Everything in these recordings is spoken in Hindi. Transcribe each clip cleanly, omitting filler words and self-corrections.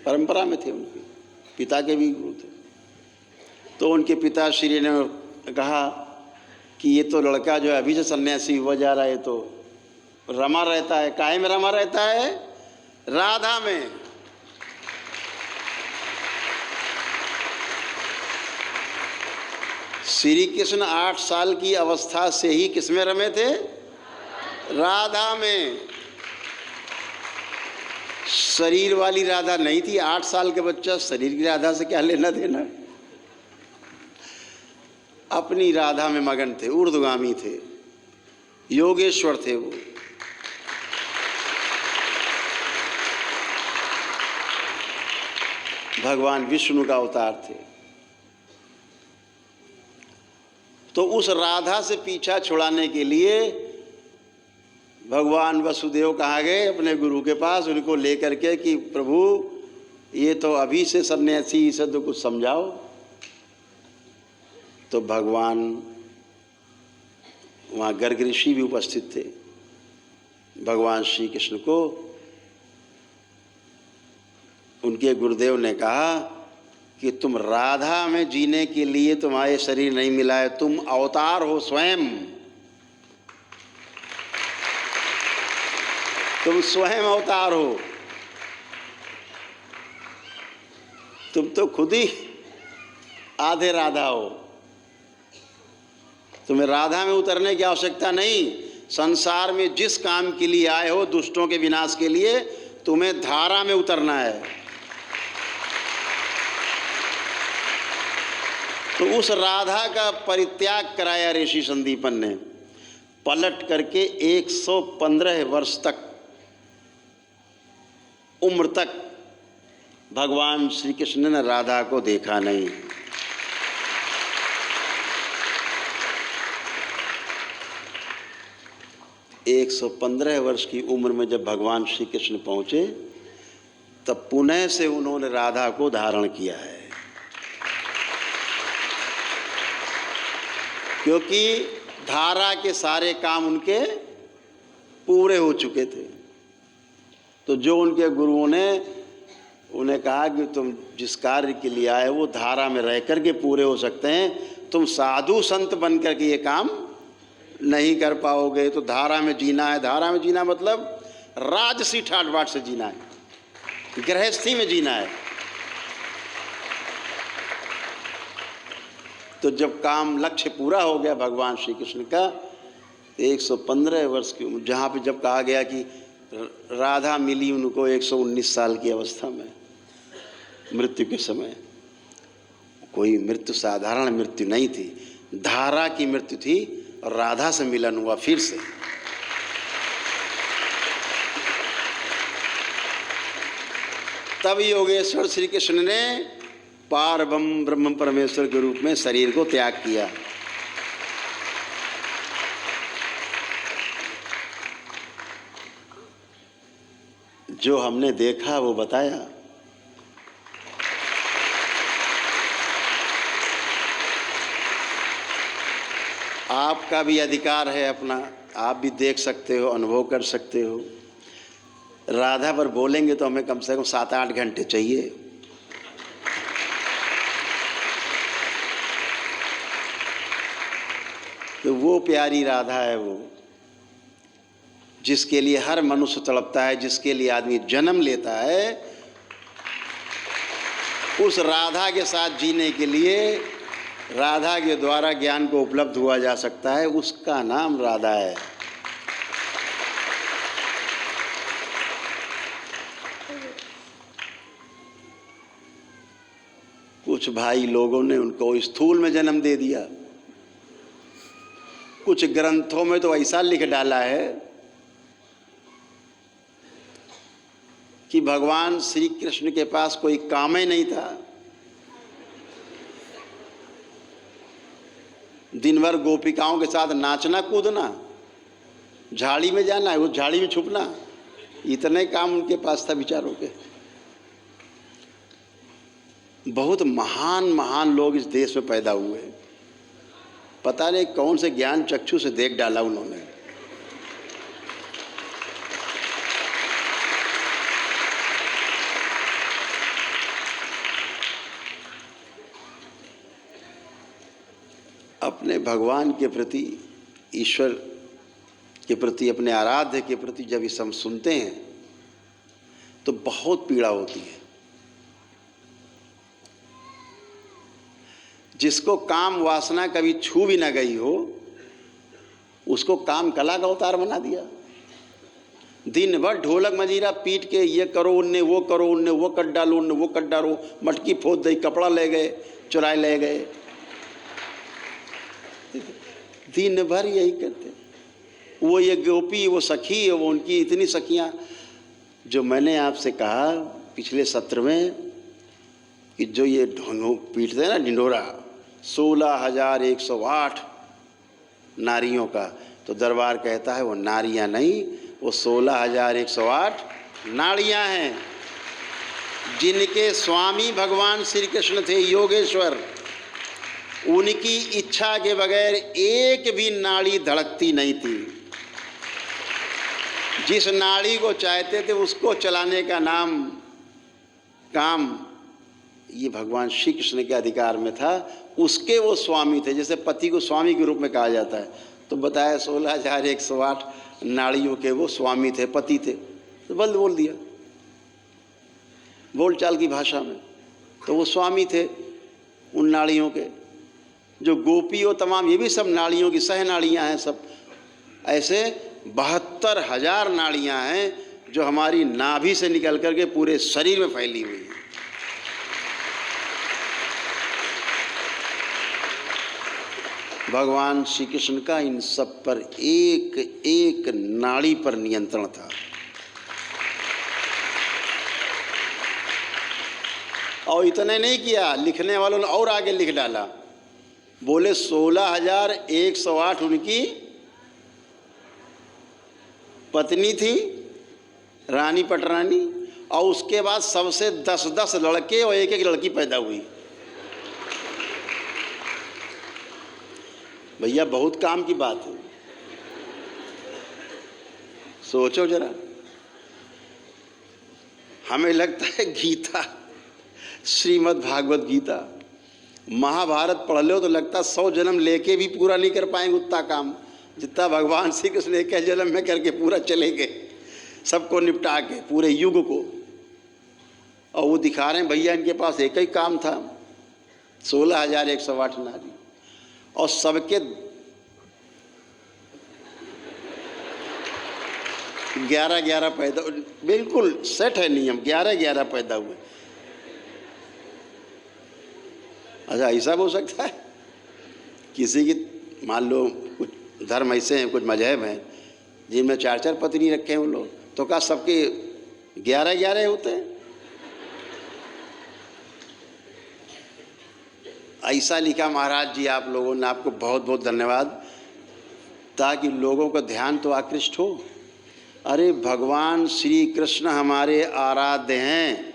परंपरा में थे, उनके पिता के भी गुरु थे। तो उनके पिताश्री ने कहा कि ये तो लड़का जो है अभी से सन्यासी हुआ जा रहा है, तो रमा रहता है। काहे में रमा रहता है? राधा में। श्री कृष्ण 8 साल की अवस्था से ही किसमें रमे थे? राधा में। शरीर वाली राधा नहीं थी। 8 साल के बच्चा शरीर की राधा से क्या लेना देना? अपनी राधा में मगन थे, ऊर्ध्वगामी थे, योगेश्वर थे वो। भगवान विष्णु का अवतार थे। तो उस राधा से पीछा छुड़ाने के लिए भगवान वसुदेव कहाँ गए? अपने गुरु के पास, उनको लेकर के कि प्रभु ये तो अभी से सन्यासी, इसे तो कुछ समझाओ। तो भगवान वहाँ गर्ग ऋषि भी उपस्थित थे। भगवान श्री कृष्ण को उनके गुरुदेव ने कहा कि तुम राधा में जीने के लिए तुम्हारे शरीर नहीं मिला है, तुम अवतार हो स्वयं, तुम स्वयं अवतार हो। तुम तो खुद ही आधे राधा हो। तुम्हें राधा में उतरने की आवश्यकता नहीं। संसार में जिस काम के लिए आए हो, दुष्टों के विनाश के लिए, तुम्हें धारा में उतरना है। तो उस राधा का परित्याग कराया ऋषि संदीपन ने। पलट करके 115 वर्ष तक, उम्र तक भगवान श्री कृष्ण ने राधा को देखा नहीं। एक 115 वर्ष की उम्र में जब भगवान श्री कृष्ण पहुंचे, तब पुनः से उन्होंने राधा को धारण किया है। क्योंकि धारा के सारे काम उनके पूरे हो चुके थे। तो जो उनके गुरुओं ने उन्हें कहा कि तुम जिस कार्य के लिए आए वो धारा में रह कर के पूरे हो सकते हैं, तुम साधु संत बन कर के ये काम नहीं कर पाओगे। तो धारा में जीना है। धारा में जीना मतलब राजसी ठाट बाट से जीना है, गृहस्थी में जीना है। तो जब काम लक्ष्य पूरा हो गया भगवान श्री कृष्ण का, 115 वर्ष की उम्र, जहाँ पे जब कहा गया कि राधा मिली उनको 119 साल की अवस्था में, मृत्यु के समय। कोई मृत्यु साधारण मृत्यु नहीं थी, धारा की मृत्यु थी, और राधा से मिलन हुआ फिर से। तब योगेश्वर श्री कृष्ण ने पारब्रह्म ब्रह्म परमेश्वर के रूप में शरीर को त्याग किया। जो हमने देखा वो बताया। आपका भी अधिकार है अपना, आप भी देख सकते हो, अनुभव कर सकते हो। राधा पर बोलेंगे तो हमें कम से कम 7-8 घंटे चाहिए। तो वो प्यारी राधा है वो, जिसके लिए हर मनुष्य तड़पता है, जिसके लिए आदमी जन्म लेता है। उस राधा के साथ जीने के लिए, राधा के द्वारा ज्ञान को उपलब्ध हुआ जा सकता है, उसका नाम राधा है। कुछ भाई लोगों ने उनको स्थूल में जन्म दे दिया। कुछ ग्रंथों में तो ऐसा लिख डाला है कि भगवान श्री कृष्ण के पास कोई काम ही नहीं था। दिन भर गोपिकाओं के साथ नाचना कूदना, झाड़ी में जाना है, उस झाड़ी में छुपना, इतने काम उनके पास था विचारों के। बहुत महान महान लोग इस देश में पैदा हुए, पता नहीं कौन से ज्ञान चक्षु से देख डाला उन्होंने। अपने भगवान के प्रति, ईश्वर के प्रति, अपने आराध्य के प्रति जब इस हम सुनते हैं तो बहुत पीड़ा होती है। जिसको काम वासना कभी छू भी ना गई हो उसको काम कला का अवतार बना दिया। दिन भर ढोलक मजीरा पीट के ये करो, उनने वो करो, उनने वो कट डालो, उनने वो कट डालो, मटकी फोड़ दी, कपड़ा ले गए, चुराए ले गए, दिन भर यही करते। वो ये गोपी, वो सखी, वो उनकी इतनी सखियां, जो मैंने आपसे कहा पिछले सत्र में कि जो ये ढोंगो पीटते हैं ना ढिंढोरा, 16,108 नारियों का, तो दरबार कहता है वो नारियां नहीं, वो 16,108 नाड़ियां हैं जिनके स्वामी भगवान श्री कृष्ण थे, योगेश्वर। उनकी इच्छा के बगैर एक भी नाड़ी धड़कती नहीं थी। जिस नाड़ी को चाहते थे उसको चलाने का नाम काम ये भगवान श्री कृष्ण के अधिकार में था। उसके वो स्वामी थे। जैसे पति को स्वामी के रूप में कहा जाता है, तो बताया 16,108 नाड़ियों के वो स्वामी थे, पति थे। तो बोल दिया बोलचाल की भाषा में, तो वो स्वामी थे उन नाड़ियों के। जो गोपी और तमाम, ये भी सब नाड़ियों की सह नाड़ियाँ हैं। सब ऐसे 72,000 नाड़ियाँ हैं जो हमारी नाभि से निकल करके पूरे शरीर में फैली हुई हैं। भगवान श्री कृष्ण का इन सब पर एक एक नाड़ी पर नियंत्रण था। और इतने नहीं किया, लिखने वालों ने और आगे लिख डाला। बोले 16,108 उनकी पत्नी थी, रानी पटरानी, और उसके बाद सबसे 10-10 लड़के और एक एक लड़की पैदा हुई। भैया बहुत काम की बात है, सोचो जरा। हमें लगता है गीता, श्रीमद् भागवत गीता, महाभारत पढ़ लो तो लगता 100 जन्म लेके भी पूरा नहीं कर पाएंगे उतना काम जितना भगवान श्री कृष्ण एक जन्म में करके पूरा चले गए, सबको निपटा के पूरे युग को। और वो दिखा रहे हैं भैया इनके पास एक ही काम था, 16,108 नारी, और सबके 11-11 पैदा, बिल्कुल सेट है नियम, 11-11 पैदा हुए। अच्छा ऐसा हो सकता है? किसी की मान लो कुछ धर्म ऐसे हैं, कुछ मजहब हैं जिनमें 4-4 पत्नी रखे हैं उन लोग, तो क्या सबके 11-11 होते हैं? ऐसा लिखा महाराज जी आप लोगों ने, आपको बहुत बहुत धन्यवाद, ताकि लोगों का ध्यान तो आकृष्ट हो। अरे भगवान श्री कृष्ण हमारे आराध्य हैं।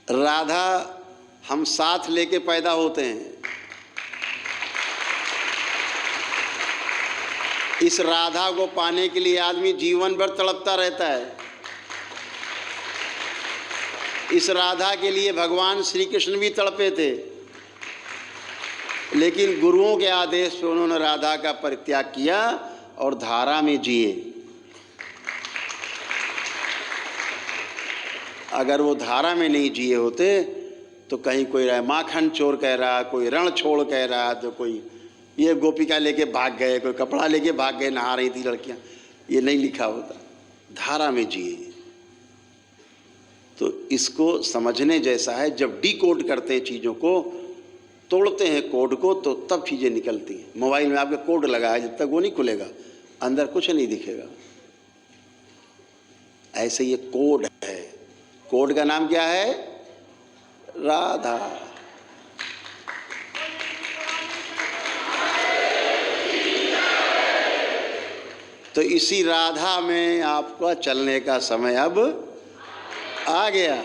राधा हम साथ लेके पैदा होते हैं। इस राधा को पाने के लिए आदमी जीवन भर तड़पता रहता है। इस राधा के लिए भगवान श्री कृष्ण भी तड़पे थे, लेकिन गुरुओं के आदेश पे उन्होंने राधा का परित्याग किया और धारा में जिए। अगर वो धारा में नहीं जिए होते तो कहीं कोई माखन चोर कह रहा, कोई रण छोड़ कह रहा, तो कोई ये गोपिका लेके भाग गए, कोई कपड़ा लेके भाग गए, नहा रही थी लड़कियां, ये नहीं लिखा होता। धारा में जिए। तो इसको समझने जैसा है। जब डिकोड करते हैं चीज़ों को, तोड़ते हैं कोड को, तो तब चीज़ें निकलती हैं। मोबाइल में आपके कोड लगा है, जब तक वो नहीं खुलेगा अंदर कुछ नहीं दिखेगा। ऐसे ये कोड है। कोड का नाम क्या है? राधा। तो इसी राधा में आपका चलने का समय अब आ गया।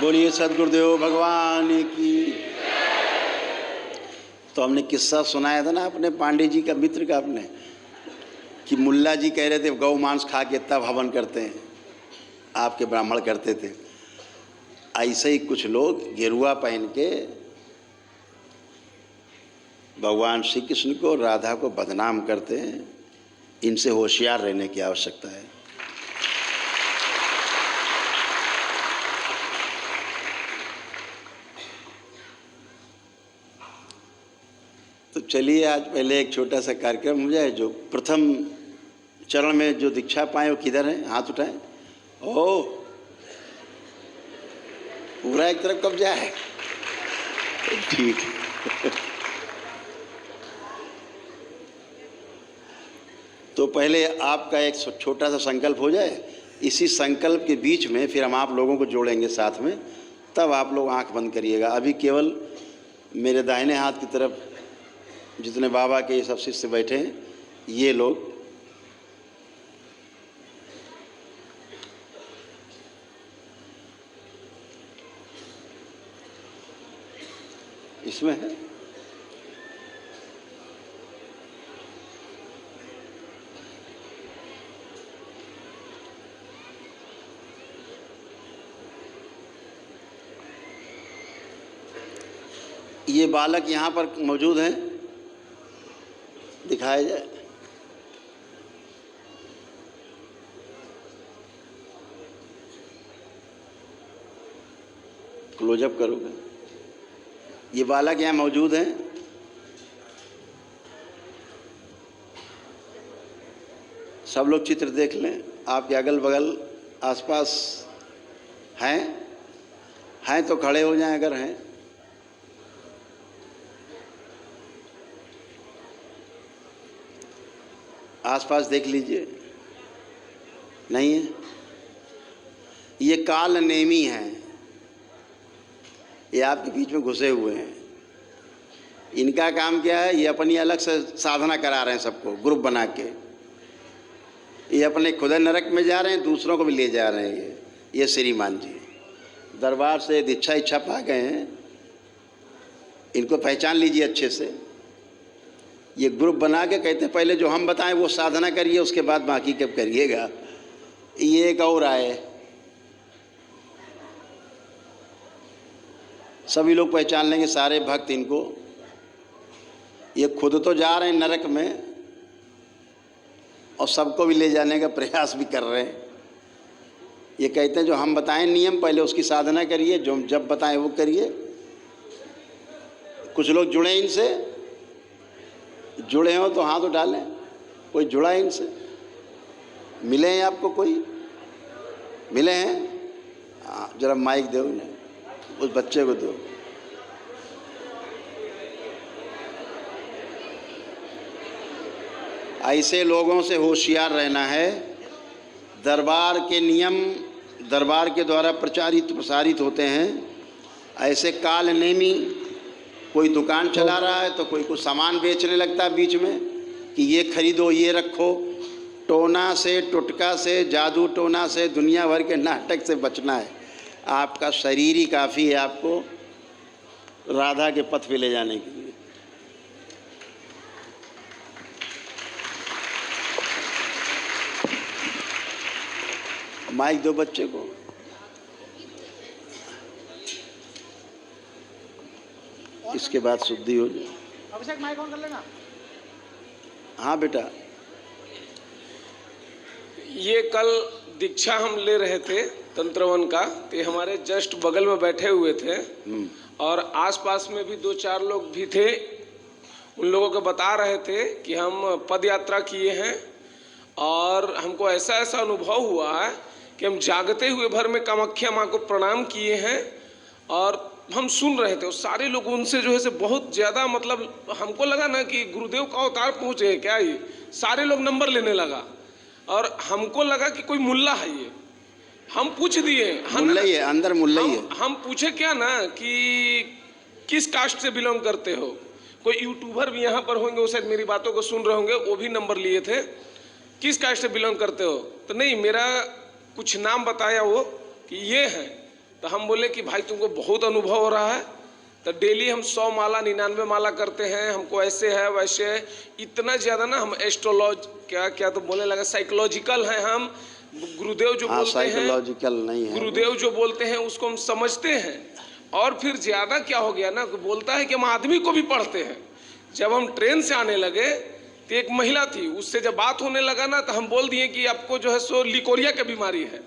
बोलिए सद्गुरुदेव भगवान की। तो हमने किस्सा सुनाया था ना अपने पांडे जी का, मित्र का अपने, कि मुल्ला जी कह रहे थे गौ मांस खा के तब हवन करते हैं, आपके ब्राह्मण करते थे। ऐसे ही कुछ लोग गेरुआ पहन के भगवान श्री कृष्ण को, राधा को बदनाम करते हैं। इनसे होशियार रहने की आवश्यकता है। तो चलिए आज पहले एक छोटा सा कार्यक्रम हो जाए। जो प्रथम चरण में जो दीक्षा पाए वो किधर है? हाथ उठाएं। ओ पूरा एक तरफ कब्जा है, ठीक है। तो पहले आपका एक छोटा सा संकल्प हो जाए। इसी संकल्प के बीच में फिर हम आप लोगों को जोड़ेंगे साथ में, तब आप लोग आंख बंद करिएगा। अभी केवल मेरे दाहिने हाथ की तरफ जितने बाबा के ये सब शिष्य बैठे हैं, ये लोग इसमें है। ये बालक यहाँ पर मौजूद हैं, दिखाया जाए। क्लोजअप करोगे? ये बालक यहाँ मौजूद हैं। सब लोग चित्र देख लें। आपके अगल बगल आसपास हैं तो खड़े हो जाएं अगर हैं। आसपास देख लीजिए, नहीं है। ये काल नेमी हैं, ये आपके बीच में घुसे हुए हैं। इनका काम क्या है? ये अपनी अलग से साधना करा रहे हैं सबको, ग्रुप बना के। ये अपने खुद नरक में जा रहे हैं, दूसरों को भी ले जा रहे हैं। ये श्रीमान जी दरबार से दीक्षा इच्छा पा गए हैं, इनको पहचान लीजिए अच्छे से। ये ग्रुप बना के कहते हैं पहले जो हम बताएं वो साधना करिए, उसके बाद बाकी कब करिएगा। ये एक और आए, सभी लोग पहचान लेंगे, सारे भक्त इनको। ये खुद तो जा रहे हैं नरक में और सबको भी ले जाने का प्रयास भी कर रहे हैं। ये कहते हैं जो हम बताएं नियम, पहले उसकी साधना करिए, जो हम जब बताएं वो करिए। कुछ लोग जुड़े इनसे, जुड़े हो तो हाथ उठा लें। कोई जुड़ा है इनसे? मिले हैं आपको? कोई मिले हैं? हाँ, जरा माइक दो उन्हें, उस बच्चे को दो। ऐसे लोगों से होशियार रहना है। दरबार के नियम दरबार के द्वारा प्रसारित होते हैं। ऐसे काल नेमी, कोई दुकान चला रहा है तो कोई कुछ सामान बेचने लगता है बीच में कि ये खरीदो, ये रखो। टोना से, टुटका से, जादू टोना से, दुनिया भर के नाटक से बचना है। आपका शरीर ही काफ़ी है आपको राधा के पथ पे ले जाने के लिए। माइक दो बच्चे को। इसके बाद शुद्धि हो जाए। अभिषेक माइक ऑन कर लेना। हाँ बेटा। ये कल दीक्षा हम ले रहे थे तंत्रवन का, तो हमारे जस्ट बगल में बैठे हुए थे और आसपास में भी 2-4 लोग भी थे। उन लोगों को बता रहे थे कि हम पद यात्रा किए हैं और हमको ऐसा ऐसा अनुभव हुआ है कि हम जागते हुए भर में कामाख्या माँ को प्रणाम किए हैं। और हम सुन रहे थे, सारे लोग उनसे जो है से बहुत ज़्यादा, मतलब हमको लगा ना कि गुरुदेव का अवतार पहुँचे हैं क्या। ये सारे लोग नंबर लेने लगा और हमको लगा कि कोई मुल्ला है ये। हम पूछ दिए, मुल्ला ही है, अंदर मुल्ला ही है। हम पूछे क्या ना कि किस कास्ट से बिलोंग करते हो। कोई यूट्यूबर भी यहाँ पर होंगे, वो शायद मेरी बातों को सुन रहे होंगे, वो भी नंबर लिए थे। किस कास्ट से बिलोंग करते हो? तो नहीं, मेरा कुछ नाम बताया वो कि ये है। तो हम बोले कि भाई तुमको बहुत अनुभव हो रहा है, तो डेली हम 100 माला 99 माला करते हैं, हमको ऐसे है वैसे है। इतना ज़्यादा ना हम एस्ट्रोलॉज क्या तो बोलने लगा, साइकोलॉजिकल हैं हम। गुरुदेव जो बोलते हैं, साइकोलॉजिकल नहीं है, गुरुदेव जो बोलते हैं उसको हम समझते हैं। और फिर ज़्यादा क्या हो गया ना, बोलता है कि हम आदमी को भी पढ़ते हैं। जब हम ट्रेन से आने लगे तो एक महिला थी, उससे जब बात होने लगा ना तो हम बोल दिए कि आपको जो है सो लिकोरिया की बीमारी है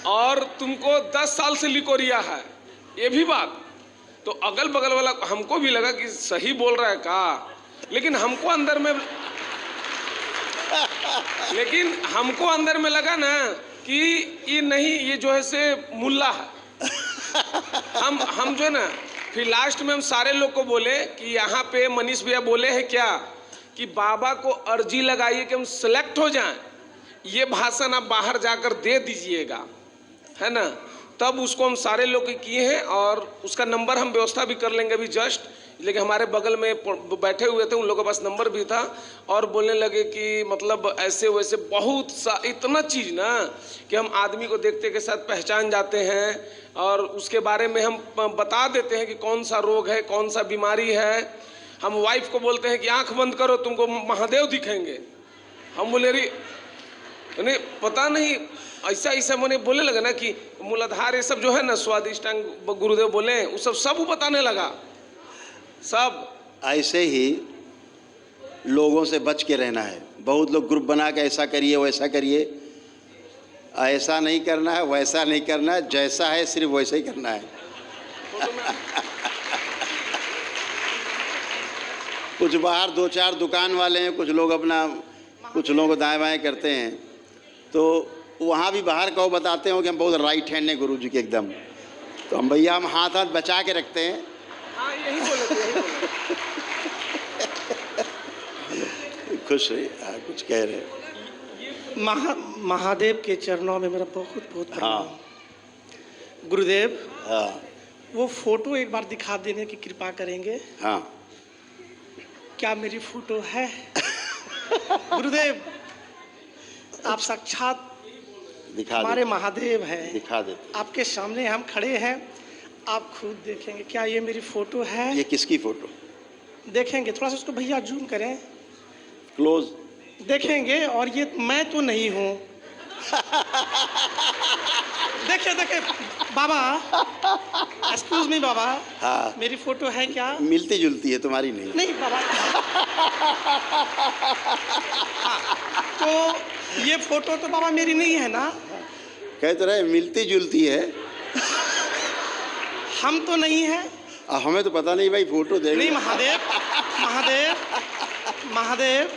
और तुमको 10 साल से लिकोरिया है, ये भी बात। तो अगल बगल वाला हमको भी लगा कि सही बोल रहा है का, लेकिन हमको अंदर में लगा ना कि ये नहीं, ये जो है से मुल्ला है। हम जो है ना, फिर लास्ट में हम सारे लोग को बोले कि यहाँ पे मनीष भैया बोले हैं क्या कि बाबा को अर्जी लगाइए कि हम सेलेक्ट हो जाएं, ये भाषण आप बाहर जाकर दे दीजिएगा, है ना। तब उसको हम सारे लोग किए हैं और उसका नंबर हम व्यवस्था भी कर लेंगे अभी जस्ट। लेकिन हमारे बगल में बैठे हुए थे, उन लोगों के पास नंबर भी था और बोलने लगे कि मतलब ऐसे वैसे बहुत सा इतना चीज़ ना कि हम आदमी को देखते के साथ पहचान जाते हैं और उसके बारे में हम बता देते हैं कि कौन सा रोग है, कौन सा बीमारी है। हम वाइफ को बोलते हैं कि आंख बंद करो, तुमको महादेव दिखेंगे। हम बोले रे नहीं, पता नहीं ऐसा मैंने बोलने लगा ना कि मूलाधार ये सब जो है ना, स्वादिष्टांग गुरुदेव बोले वो सब वो बताने लगा सब। ऐसे ही लोगों से बच के रहना है। बहुत लोग ग्रुप बना के ऐसा करिए वैसा करिए, ऐसा नहीं करना है, वैसा नहीं करना है, जैसा है सिर्फ वैसा ही करना है। कुछ बाहर 2-4 दुकान वाले हैं, कुछ लोग अपना कुछ लोगों को दाएं बाएं करते हैं, तो वहाँ भी बाहर कहो बताते हो कि हम बहुत राइट हैंड हैं गुरु जी के एकदम। तो हम भैया हम हाथ बचा के रखते हैं। हाँ, यही बोले थे, यही बोले। खुश है, कुछ कह रहे हैं। महादेव के चरणों में मेरा बहुत बहुत प्रणाम। गुरुदेव, हाँ, वो फोटो एक बार दिखा देने की कृपा करेंगे? हाँ, क्या मेरी फोटो है? गुरुदेव, आप साक्षात दिखा हमारे महादेव हैं, दिखा देते। आपके सामने हम खड़े हैं, आप खुद देखेंगे। क्या ये मेरी फोटो है? ये किसकी फोटो? देखेंगे, थोड़ा सा उसको भैया जूम करें, क्लोज देखेंगे। और ये मैं तो नहीं हूँ। देखिए देखिए बाबा, एक्सक्यूज मी बाबा, हाँ, मेरी फोटो है क्या? मिलती जुलती है, तुम्हारी नहीं। नहीं बाबा। हाँ, तो ये फोटो तो बाबा मेरी नहीं है ना? कह तो रहे मिलती जुलती है। हम तो नहीं हैं। हमें तो पता नहीं भाई, फोटो देख। नहीं महादेव, महादेव, महादेव,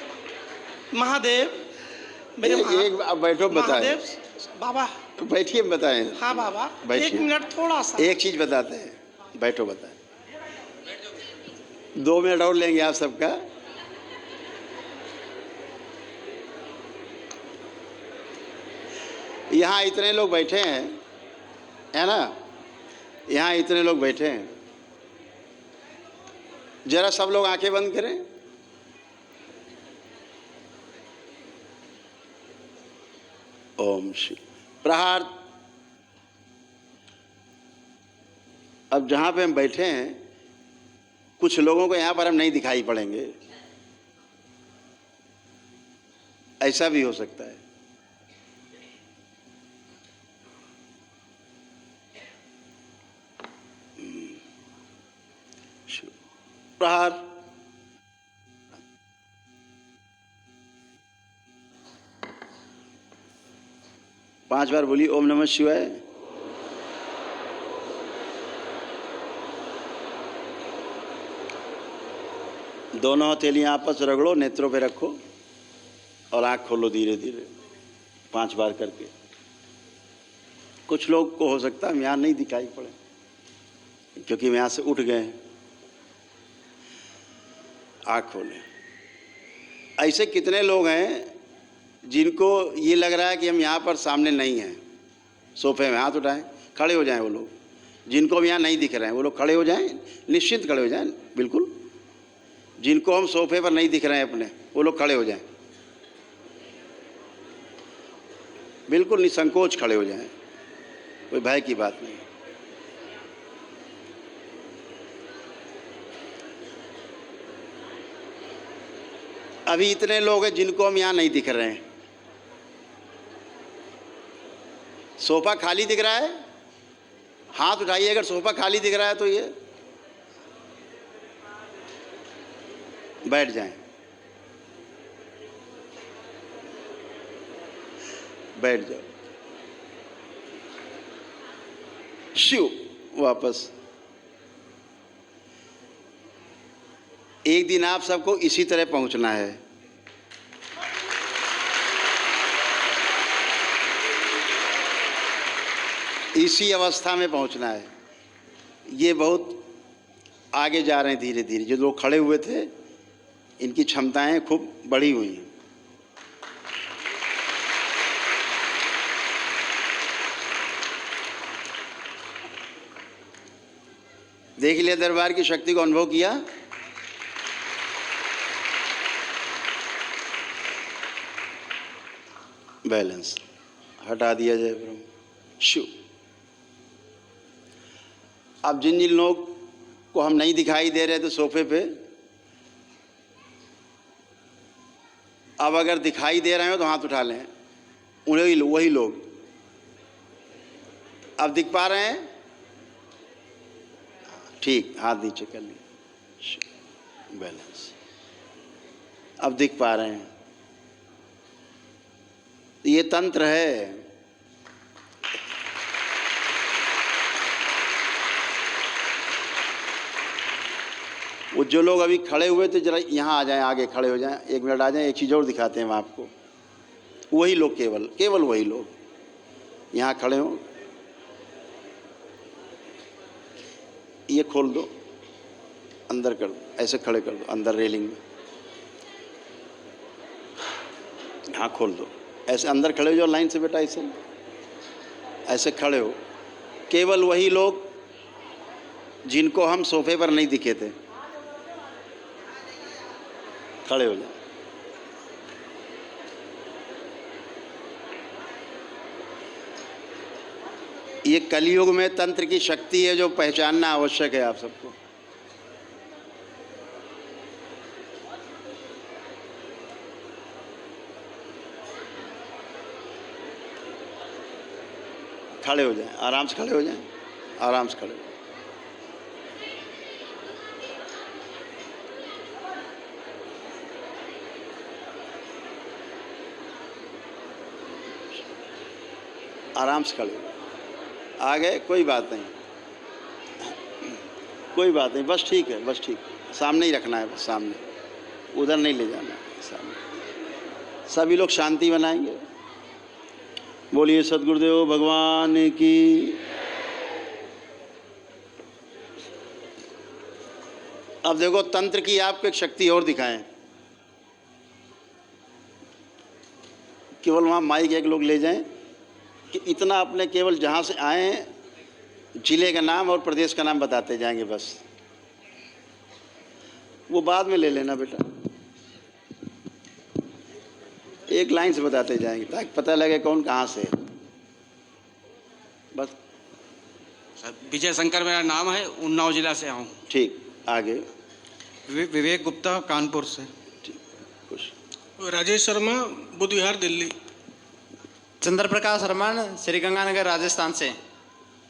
महादेव, मेरे एक अब बैठो बताएं। महादेव बाबा, बैठिए बताएं। हाँ बाबा, बैठिए। 1 मिनट थोड़ा सा। एक चीज बताते हैं, बैठो बताएं। 2 मिनट और लेंगे आप सबका। यहाँ इतने लोग बैठे हैं, है ना, यहाँ इतने लोग बैठे हैं, जरा सब लोग आंखें बंद करें। ओम श्री प्रहार। अब जहाँ पे हम बैठे हैं, कुछ लोगों को यहाँ पर हम नहीं दिखाई पड़ेंगे, ऐसा भी हो सकता है। प्रहार। पांच बार बोलिए ओम नमः शिवाय। दोनों हथेलियां आपस रगड़ो, नेत्रों पे रखो और आंख खोलो धीरे धीरे 5 बार करके। कुछ लोग को हो सकता है हम यहाँ नहीं दिखाई पड़े क्योंकि हम यहाँ से उठ गए हैं। आँख खोलें। ऐसे कितने लोग हैं जिनको ये लग रहा है कि हम यहाँ पर सामने नहीं हैं, सोफे में? हाथ उठाएं, खड़े हो जाएं वो लोग जिनको हम यहाँ नहीं दिख रहे हैं। वो लोग खड़े हो जाएं, निश्चिंत खड़े हो जाएं, बिल्कुल। जिनको हम सोफे पर नहीं दिख रहे हैं अपने, वो लोग खड़े हो जाएं, बिल्कुल निसंकोच खड़े हो जाएं। कोई भय की बात नहीं। अभी इतने लोग हैं जिनको हम यहाँ नहीं दिख रहे हैं। सोफा खाली दिख रहा है, हाथ उठाइए अगर सोफा खाली दिख रहा है तो। ये बैठ जाएं, बैठ जाओ। शिव वापस। एक दिन आप सबको इसी तरह पहुंचना है। इसी अवस्था में पहुंचना है। ये बहुत आगे जा रहे हैं धीरे धीरे। जो लोग खड़े हुए थे इनकी क्षमताएं खूब बढ़ी हुई हैं। देख लिया दरबार की शक्ति को, अनुभव किया। बैलेंस हटा दिया जाए ब्रह्म शिव। अब जिन जिन लोग को हम नहीं दिखाई दे रहे थे सोफे पे, अब अगर दिखाई दे रहे हो तो हाथ उठा लें। उन्हें वही लोग अब दिख पा रहे हैं, ठीक, हाथ नीचे कर लिए। बैलेंस। अब दिख पा रहे हैं। ये तंत्र है। वो जो लोग अभी खड़े हुए थे जरा यहाँ आ जाएं, आगे खड़े हो जाएं, 1 मिनट आ जाएं। एक चीज़ और दिखाते हैं हम आपको। वही लोग, केवल वही लोग यहाँ खड़े हों। ये खोल दो, अंदर कर दो, ऐसे खड़े कर दो अंदर रेलिंग में। हाँ खोल दो, ऐसे अंदर खड़े हो जाओ लाइन से बेटा, ऐसे खड़े हो। केवल वही लोग जिनको हम सोफे पर नहीं दिखे थे, खड़े हो जाओ। ये कलयुग में तंत्र की शक्ति है जो पहचानना आवश्यक है आप सबको। खड़े हो जाएं, आराम से खड़े हो जाएं, आराम से खड़े हो जाएं। आराम से खड़े हो। आ गए, कोई बात नहीं, कोई बात नहीं, बस ठीक है, बस ठीक है। सामने ही रखना है, बस सामने, उधर नहीं ले जाना है, सामने। सभी लोग शांति बनाएंगे। बोलिए सद्गुरुदेव भगवान की। अब देखो तंत्र की आपको एक शक्ति और दिखाएं। केवल वहाँ माइक एक लोग ले जाएं कि इतना अपने केवल जहाँ से आए हैं जिले का नाम और प्रदेश का नाम बताते जाएंगे बस। वो बाद में ले लेना बेटा, एक लाइन से बताते जाएंगे ताकि पता लगे कौन कहाँ से है। बस। विजय शंकर मेरा नाम है, उन्नाव जिला से आऊँ। ठीक, आगे। विवेक गुप्ता कानपुर से। ठीक, खुश। राजेश शर्मा बुद्ध विहार दिल्ली। चंद्र प्रकाश हरमान श्रीगंगानगर राजस्थान से।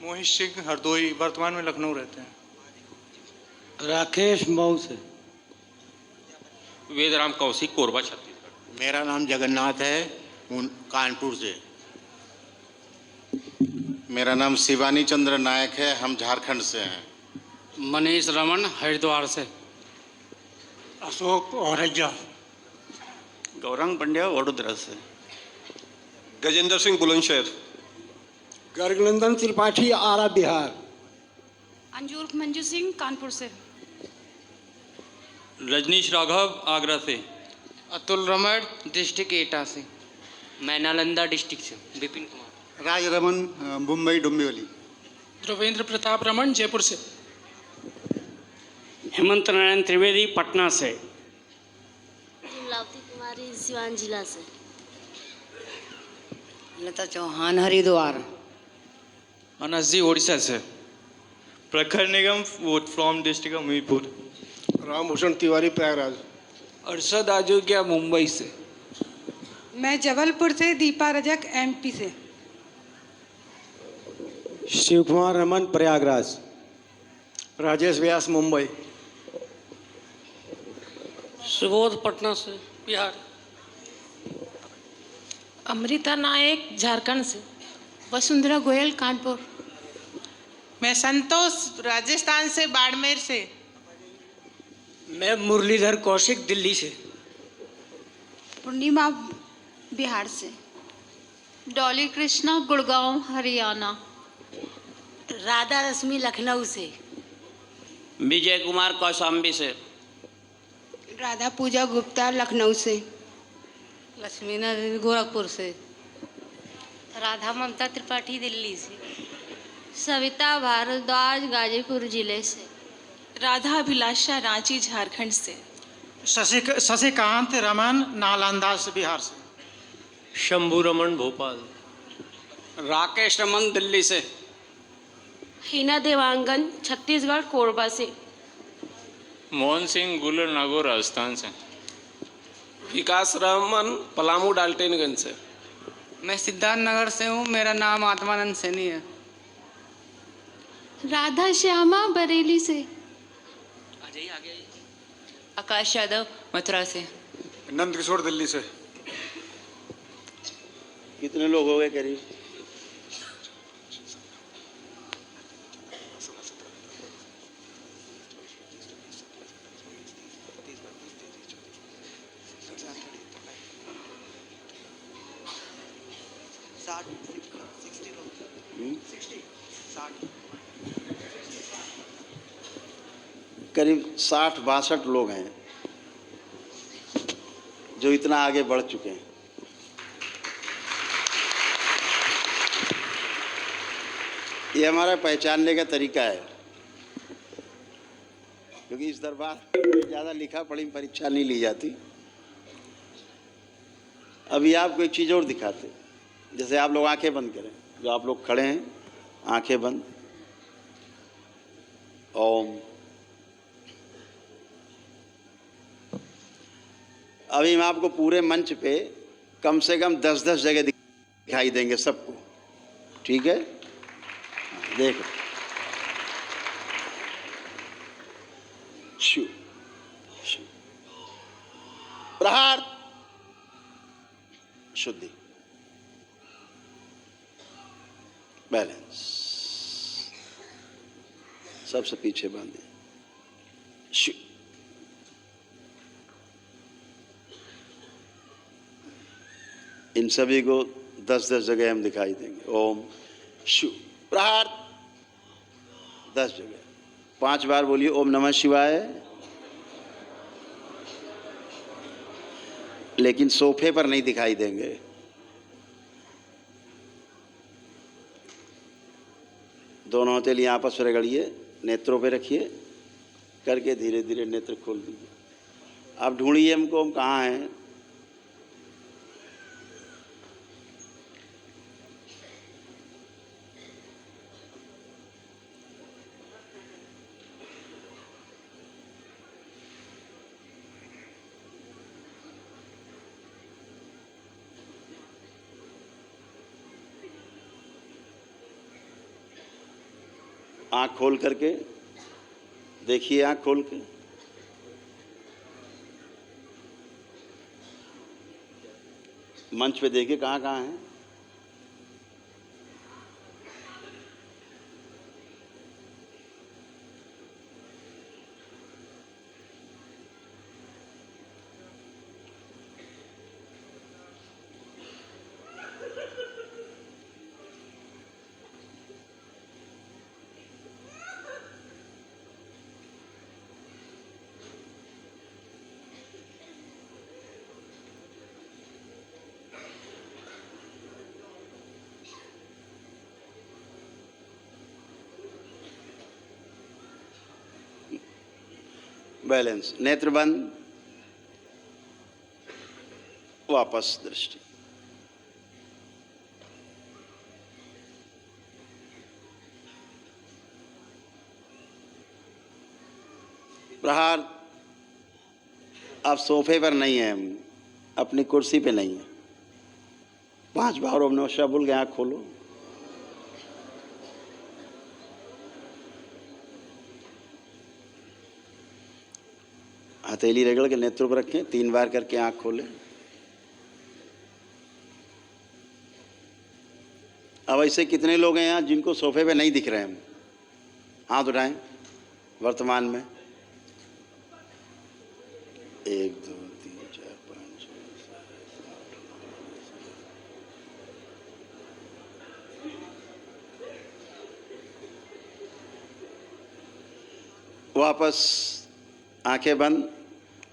मोहित सिंह हरदोई, वर्तमान में लखनऊ रहते हैं। राकेश मऊ से। वेदराम कौशिक कोरबा छत्तीसगढ़। मेरा नाम जगन्नाथ है, कानपुर से। मेरा नाम शिवानी चंद्र नायक है, हम झारखंड से हैं। मनीष रमन हरिद्वार से। अशोक औरैया। गौरंग पंड्या वडोदरा से। गजेंद्र सिंह बुलंदशहर। गर्गनंदन त्रिपाठी आरा बिहार। अंजूर मंजू सिंह कानपुर से। रजनीश राघव आगरा से। अतुल रमण डिस्ट्रिक्ट एटा से। मैं नालंदा डिस्ट्रिक्ट से विपिन कुमार। राज रमन मुंबई डुम्बिवली। ध्रुवेंद्र प्रताप रमन जयपुर से। हेमंत नारायण त्रिवेदी पटना से। लावती कुमारी सिवान जिला से। लता चौहान हरिद्वार। अनस जी उड़ीसा से। प्रखर निगम फ्रॉम डिस्ट्रिक्ट हमीरपुर। रामभूषण तिवारी प्रयागराज। अरशद आजूकिया मुंबई से। मैं जबलपुर से, दीपा रजक एमपी से। शिव कुमार रमन प्रयागराज। राजेश व्यास मुंबई। सुबोध पटना से, बिहार। अमृता नायक झारखंड से। वसुंधरा गोयल कानपुर। मैं संतोष राजस्थान से, बाड़मेर से। मैं मुरलीधर कौशिक दिल्ली से। पूर्णिमा बिहार से। डॉली कृष्णा गुड़गांव हरियाणा। राधा रश्मि लखनऊ से। विजय कुमार कौशाम्बी से। राधा पूजा गुप्ता लखनऊ से। लक्ष्मी नारायण गोरखपुर से। राधा ममता त्रिपाठी दिल्ली से। सविता भारद्वाज गाजीपुर जिले से। राधा अभिलाषा रांची झारखंड से। शशिकांत रमन नालंदा से, बिहार से। शंभू रमन भोपाल। राकेश रमन दिल्ली से। हिना देवांगन छत्तीसगढ़ कोरबा से। मोहन सिंह गुलर नागौर राजस्थान से। विकास रमन पलामू डाल्टनगंज से। मैं सिद्धार्थ नगर से हूँ, मेरा नाम आत्मानंद सैनी है। राधा श्यामा बरेली से। आकाश यादव मथुरा से। नंद किशोर दिल्ली से। कितने लोग हो गए करीब? करीब 60-62 लोग हैं जो इतना आगे बढ़ चुके हैं। ये हमारा पहचानने का तरीका है, क्योंकि इस दरबार में ज़्यादा लिखा पढ़ी परीक्षा नहीं ली जाती। अभी आपको एक चीज़ और दिखाते, जैसे आप लोग आंखें बंद करें, जो आप लोग खड़े हैं आंखें बंद। ओम। अभी हम आपको पूरे मंच पे कम से कम 10-10 जगह दिखाई देंगे सबको, ठीक है? देखो, शु शु प्रहार, शुद्धि, बैलेंस, सबसे पीछे बांधे, शु। इन सभी को 10-10 जगह हम दिखाई देंगे। ओम शु प्रहार 10 जगह, 5 बार बोलिए ओम नमः शिवाय। लेकिन सोफे पर नहीं दिखाई देंगे। दोनों हथेली आपस में रगड़िए, नेत्रों पे रखिए, करके धीरे धीरे नेत्र खोल दीजिए। आप ढूंढिए हमको, हम कहाँ हैं। आँख खोल करके देखिए, आँख खोल के। मंच पे देखिए कहाँ कहाँ है। बैलेंस, नेत्र बंद, वापस दृष्टि। प्रहार अब सोफे पर नहीं है, हम अपनी कुर्सी पे नहीं है। 5 बार ओम नमः शिवाय बोल के आँख खोलो। हथेली रगड़ के नेत्रों पर रखें, 3 बार करके आँख खोलें। अब ऐसे कितने लोग हैं यहाँ जिनको सोफे पे नहीं दिख रहे हैं? हाथ उठाएं वर्तमान में। 1 2 3 4 5 6 7 वापस आंखें बंद,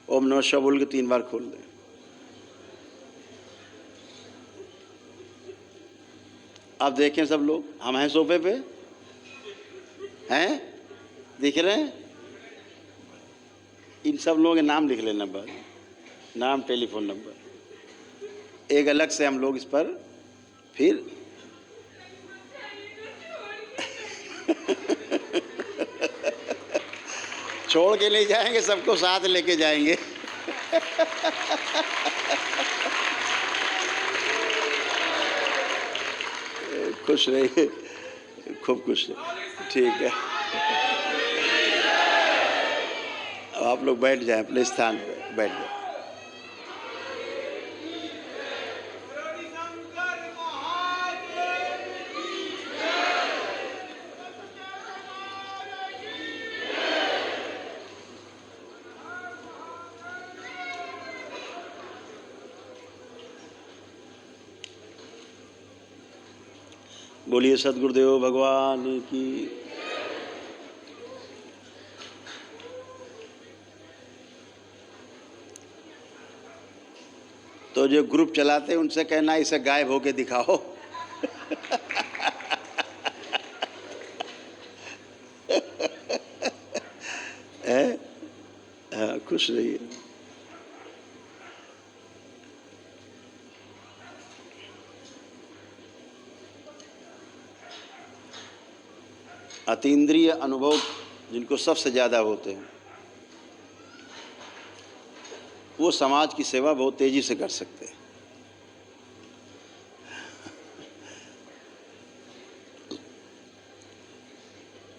ओम नमः शिवाय बोल के 3 बार खोल दें। अब देखें सब लोग, हम हैं सोफे पे, हैं, दिख रहे हैं? इन सब लोगों के नाम लिख लेना, बस नाम, टेलीफोन नंबर। एक अलग से हम लोग इस पर फिर छोड़ के नहीं जाएंगे, सबको साथ लेके जाएंगे। खुश रहिए, खूब खुश रहिए। ठीक है, अब आप लोग बैठ जाएं अपने स्थान पे, बैठ जाएं। बोलिए सद्गुरुदेव भगवान की। तो जो ग्रुप चलाते हैं उनसे कहना इसे गायब होके दिखाओ। हाँ, खुश रहिए। अतीन्द्रिय अनुभव जिनको सबसे ज़्यादा होते हैं वो समाज की सेवा बहुत तेजी से कर सकते हैं।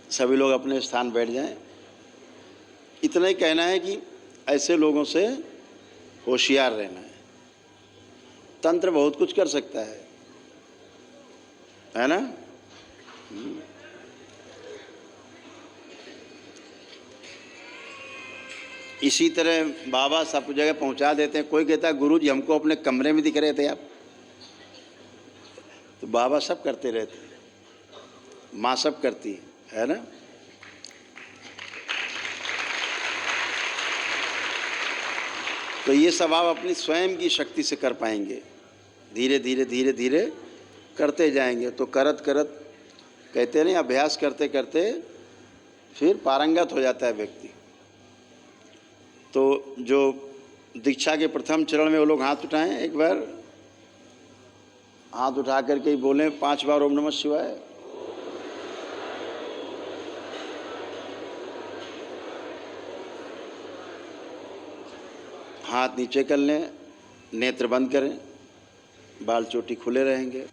सभी लोग अपने स्थान बैठ जाएं। इतना ही कहना है कि ऐसे लोगों से होशियार रहना है। तंत्र बहुत कुछ कर सकता है ना? इसी तरह बाबा सब जगह पहुंचा देते हैं। कोई कहता है गुरु जी हमको अपने कमरे में दिख रहे थे आप, तो बाबा सब करते रहते हैं, माँ सब करती है ना? तो ये सब आप अपनी स्वयं की शक्ति से कर पाएंगे। धीरे धीरे धीरे धीरे करते जाएंगे तो करत करत, कहते नहीं, अभ्यास करते करते फिर पारंगत हो जाता है व्यक्ति। तो जो दीक्षा के प्रथम चरण में वो लोग हाथ उठाएं, एक बार हाथ उठा करके ही बोलें 5 बार ओम नमः शिवाय। हाथ नीचे कर लें, नेत्र बंद करें, बाल चोटी खुले रहेंगे।